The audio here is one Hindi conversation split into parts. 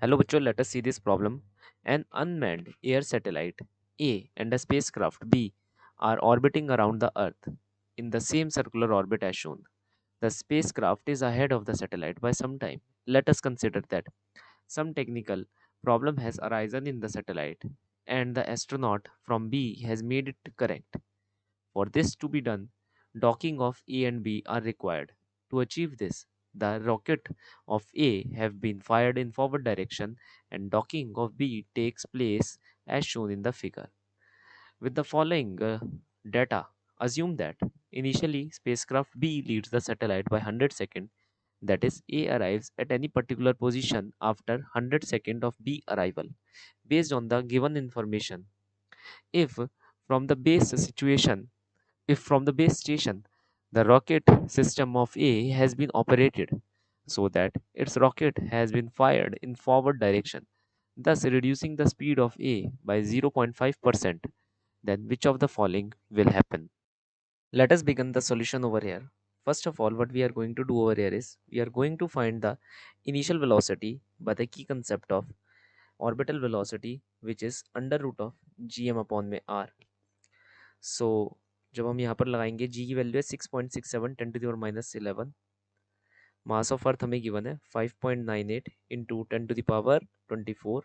Hello, bachcho, let us see this problem. An unmanned air satellite A and a spacecraft B are orbiting around the Earth in the same circular orbit as shown. The spacecraft is ahead of the satellite by some time. Let us consider that some technical problem has arisen in the satellite and the astronaut from B has made it correct. For this to be done, docking of A and B are required. To achieve this, the rocket of A have been fired in forward direction and docking of B takes place as shown in the figure. With the following data, assume that initially spacecraft B leads the satellite by 100 seconds, that is A arrives at any particular position after 100 seconds of B arrival based on the given information. If from the base situation if from the base station the rocket system of A has been operated so that its rocket has been fired in forward direction, thus reducing the speed of A by 0.5%, then which of the following will happen? Let us begin the solution over here. First of all, what we are going to do over here is we are going to find the initial velocity by the key concept of orbital velocity, which is under root of gm upon में r. सो जब हम यहाँ पर लगाएंगे जी की वैल्यू है 6.67 10⁻11। मास ऑफ अर्थ हमें गिवन है 5.98 इंटू 10⁻24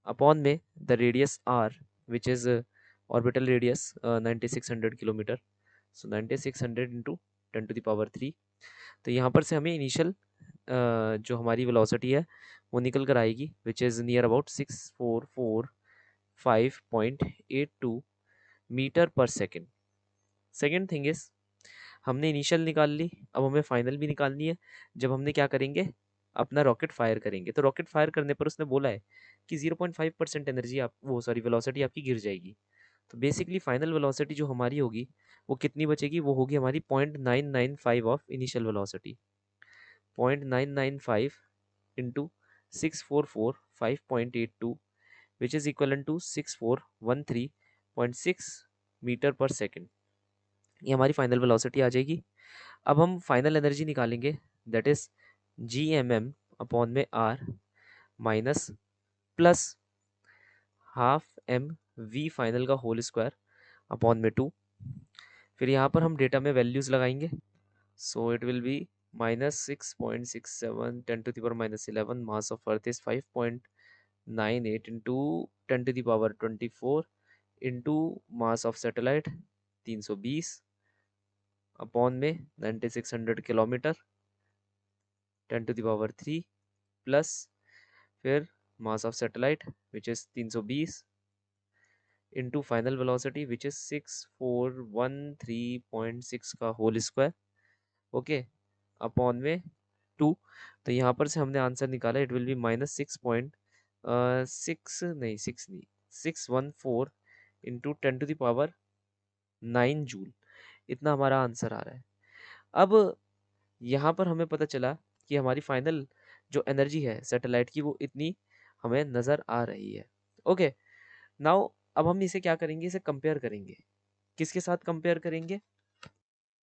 अपॉन में the radius R which is orbital radius 9600 kilometre. So 9600 into 10⁻3। तो यहाँ पर से हमें इनिशियल जो हमारी वेलोसिटी है वो निकल कर आएगी which is near about 6445.82 metre पर सेकेंड। सेकेंड थिंग इज हमने इनिशियल निकाल ली, अब हमें फाइनल भी निकालनी है। जब हमने क्या करेंगे, अपना रॉकेट फायर करेंगे, तो रॉकेट फायर करने पर उसने बोला है कि 0.5% एनर्जी आप वो सॉरी वेलोसिटी आपकी गिर जाएगी। तो बेसिकली फाइनल वेलोसिटी जो हमारी होगी वो कितनी बचेगी, वो होगी हमारी 0.995 of initial velocity. 0.995 into 6445.82 which is equal to 6413.6 metre पर सेकेंड। ये हमारी फाइनल वेलोसिटी आ जाएगी। अब हम फाइनल एनर्जी निकालेंगे, that is G M M upon में R minus plus half M V final का होल स्क्वायर अपॉन में 2। फिर यहाँ पर हम डेटा में वैल्यूज लगाएंगे, so it will be -6.67 10⁻11 mass of earth is 5.98 into 10⁻24 into mass of satellite 320 upon में 9600 किलोमीटर 10⁻3 प्लस फिर mass of satellite which is 320 into final velocity which is 6413.6 का होल स्क्वायर, ओके, अपॉन में 2। तो यहाँ पर से हमने आंसर निकाला, it will be -6.6 into 10⁻9 joule. इतना हमारा आंसर आ रहा है। अब यहाँ पर हमें पता चला कि हमारी फाइनल जो एनर्जी है सैटेलाइट की वो इतनी हमें नज़र आ रही है। ओके, नाउ अब हम इसे क्या करेंगे, इसे कंपेयर करेंगे। किसके साथ कंपेयर करेंगे,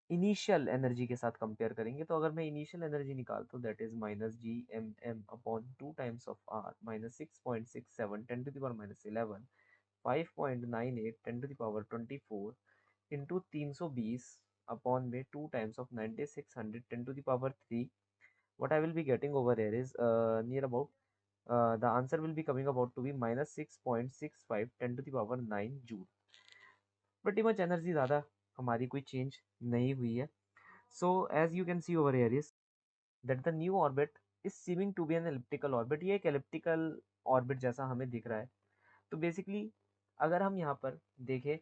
इनिशियल एनर्जी के साथ कंपेयर करेंगे। तो अगर मैं इनिशियल एनर्जी निकालता हूँ that is -gmm upon 2 times of r -6.67 10⁻11 5.98 10⁻24 into 320 upon में 2 times of 9600 10⁻3, what I will be getting over here is near about the answer will be coming about to be -6.65 10⁻9 जूल। pretty much एनर्जी ज़्यादा हमारी कोई चेंज नहीं हुई है। So as you can see over here is that the new orbit is seeming to be an elliptical orbit. ये एक एलिप्टिकल ऑर्बिट जैसा हमें दिख रहा है। तो बेसिकली अगर हम यहाँ पर देखें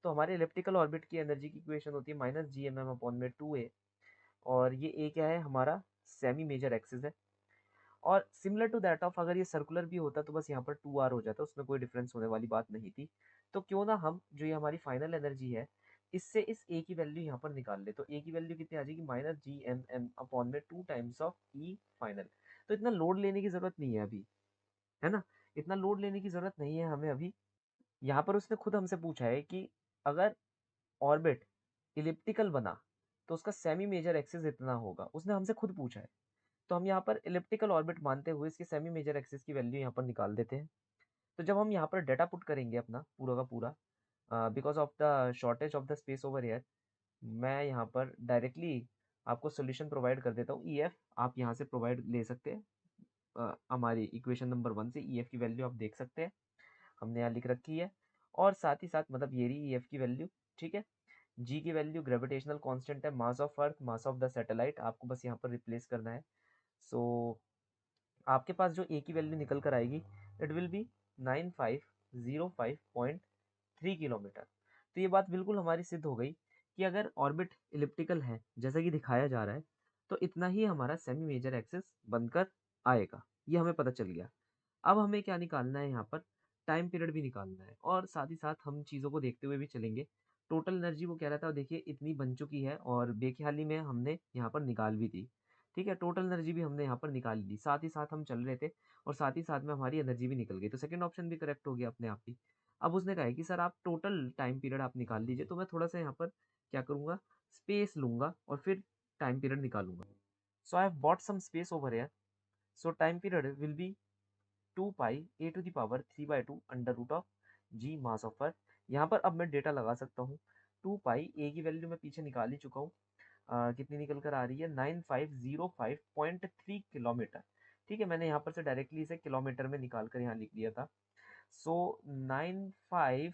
तो हमारे एलिप्टिकल ऑर्बिट की एनर्जी की इक्वेशन होती है -gmm अपॉन में 2a, और ये a क्या है, हमारा सेमी मेजर एक्सिस है। और सिमिलर टू दैट ऑफ अगर ये सर्कुलर भी होता तो बस यहाँ पर 2r हो जाता, उसमें कोई डिफरेंस होने वाली बात नहीं थी। तो क्यों ना हम जो ये हमारी फाइनल एनर्जी है इससे इस a की वैल्यू यहाँ पर निकाल ले। तो a की वैल्यू कितनी आ जाएगी, -gmm अपॉन में 2 टाइम्स ऑफ e फाइनल। तो इतना लोड लेने की जरूरत नहीं है अभी, है ना, इतना लोड लेने की जरूरत नहीं है हमें अभी। यहाँ पर उसने खुद हमसे पूछा है कि अगर ऑर्बिट इलिप्टिकल बना तो उसका सेमी मेजर एक्सिस इतना होगा, उसने हमसे खुद पूछा है। तो हम यहाँ पर इलिप्टिकल ऑर्बिट मानते हुए इसके सेमी मेजर एक्सिस की वैल्यू यहाँ पर निकाल देते हैं। तो जब हम यहाँ पर डेटा पुट करेंगे अपना पूरा का पूरा, because of the shortage of the space over here, मैं यहाँ पर डायरेक्टली आपको सोल्यूशन प्रोवाइड कर देता हूँ। ई एफ आप यहाँ से प्रोवाइड ले सकते हैं, हमारी इक्वेशन नंबर 1 से ई एफ की वैल्यू आप देख सकते हैं, हमने यहाँ लिख रखी है। और साथ ही साथ मतलब ये रही ई एफ की वैल्यू, ठीक है। जी की वैल्यू ग्रेविटेशनल कांस्टेंट है, मास of earth, mass of the satellite, आपको बस यहाँ पर रिप्लेस करना है। सो आपके पास जो ए की वैल्यू निकल कर आएगी, इट विल बी 9505.3 किलोमीटर। तो ये बात बिल्कुल हमारी सिद्ध हो गई कि अगर ऑर्बिट इलिप्टिकल है जैसा कि दिखाया जा रहा है, तो इतना ही हमारा सेमी मेजर एक्सिस बनकर आएगा, ये हमें पता चल गया। अब हमें क्या निकालना है यहाँ पर, टाइम पीरियड भी निकालना है, और साथ ही साथ हम चीज़ों को देखते हुए भी चलेंगे। टोटल एनर्जी वो कह रहा था, देखिए इतनी बन चुकी है, और बेख्याली में हमने यहाँ पर निकाल भी दी। ठीक है, टोटल एनर्जी भी हमने यहाँ पर निकाल ली, साथ ही साथ हम चल रहे थे और साथ ही साथ में हमारी एनर्जी भी निकल गई, तो सेकंड ऑप्शन भी करेक्ट हो गया अपने आप ही। अब उसने कहा है कि सर आप टोटल टाइम पीरियड आप निकाल लीजिए, तो मैं थोड़ा सा यहाँ पर क्या करूँगा, स्पेस लूँगा और फिर टाइम पीरियड निकालूंगा। So I have bought some space over here. So time period will be 2 pi a to the power 3/2 under root of G mass of Earth. यहाँ पर अब मैं डेटा लगा सकता हूँ। 2 पाई ए की वैल्यू मैं पीछे निकाल ही चुका हूँ, कितनी निकल कर आ रही है, 9505.3 किलोमीटर। ठीक है, मैंने यहाँ पर से डायरेक्टली इसे किलोमीटर में निकाल कर यहाँ लिख दिया था। सो 95,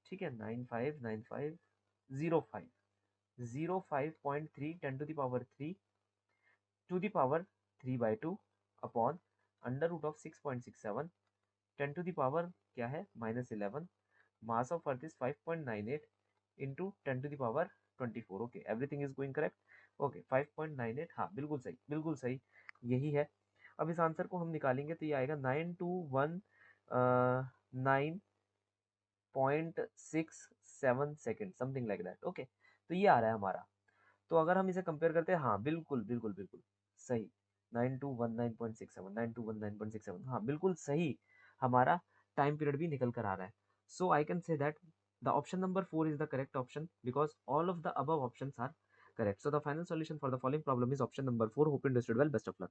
ठीक है, 9505.3 10 to the power 3/2 upon under root of 6.67, 10 क्या है, -11, mass of earth is 5.98 into 10 to the power 24। Okay, everything is going correct. Okay, 5.98, हाँ बिल्कुल सही, बिल्कुल सही, यही है। अब इस आंसर को हम निकालेंगे तो ये आएगा 9219.67 समथिंग लाइक दैट। ओके, तो ये आ रहा है हमारा। तो अगर हम इसे कंपेयर करते हैं, हाँ बिल्कुल बिल्कुल बिल्कुल सही, 9219.67, 9219.67, हाँ बिल्कुल सही, हमारा टाइम पीरियड भी निकल कर आ रहा है। So I can say that the option number 4 is the correct option because all of the above options are correct. So the final solution for the following problem is option number 4. Hope you understood well. Best of luck.